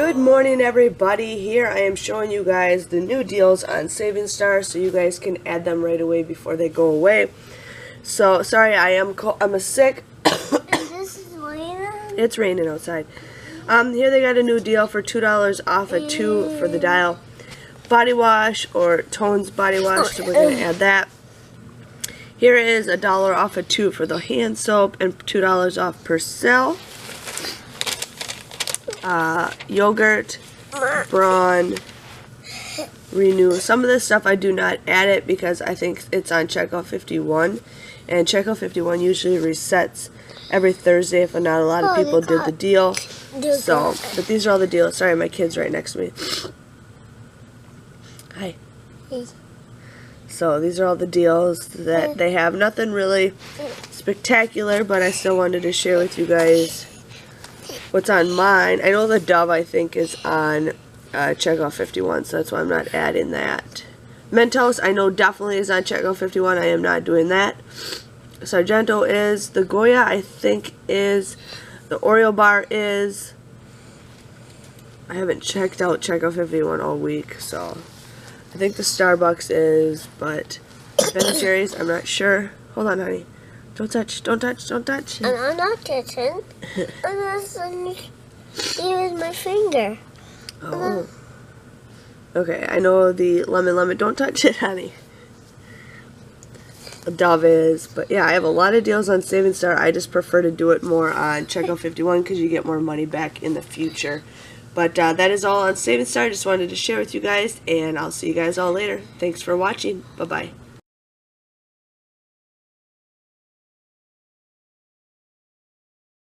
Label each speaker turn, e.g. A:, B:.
A: Good morning, everybody. Here I am showing you guys the new deals on Savings Star so you guys can add them right away before they go away. So, sorry, I'm sick.
B: This is raining?
A: It's raining outside. Here they got a new deal for $2 off a 2 for the Dial body wash or Tones body wash, so we're going to add that. Here is $1 off a 2 for the hand soap and $2 off per cell. Yogurt, Braun, Renew. Some of this stuff I do not add it because I think it's on checkout 51, and checkout 51 usually resets every Thursday if not a lot of people did the deal. So, but these are all the deals. Sorry, my kid's right next to me. Hi. So these are all the deals that they have. Nothing really spectacular, but I still wanted to share with you guys what's on mine. I know the Dove, I think, is on checkout 51, so that's why I'm not adding that. Mentos, I know definitely is on checkout 51. I am not doing that. Sargento is. The Goya, I think, is. The Oreo bar is. I haven't checked out checkout 51 all week, so I think the Starbucks is, but Ben & Jerry's, I'm not sure. Hold on, honey. Don't touch, don't touch, don't touch.
B: And I'm not touching. I'm just use my finger.
A: Oh. Okay, I know the lemon, don't touch it, honey. The Dove is, but yeah, I have a lot of deals on Savings Star. I just prefer to do it more on checkout 51 because you get more money back in the future. But that is all on Savings Star. Just wanted to share with you guys, and I'll see you guys all later. Thanks for watching. Bye-bye.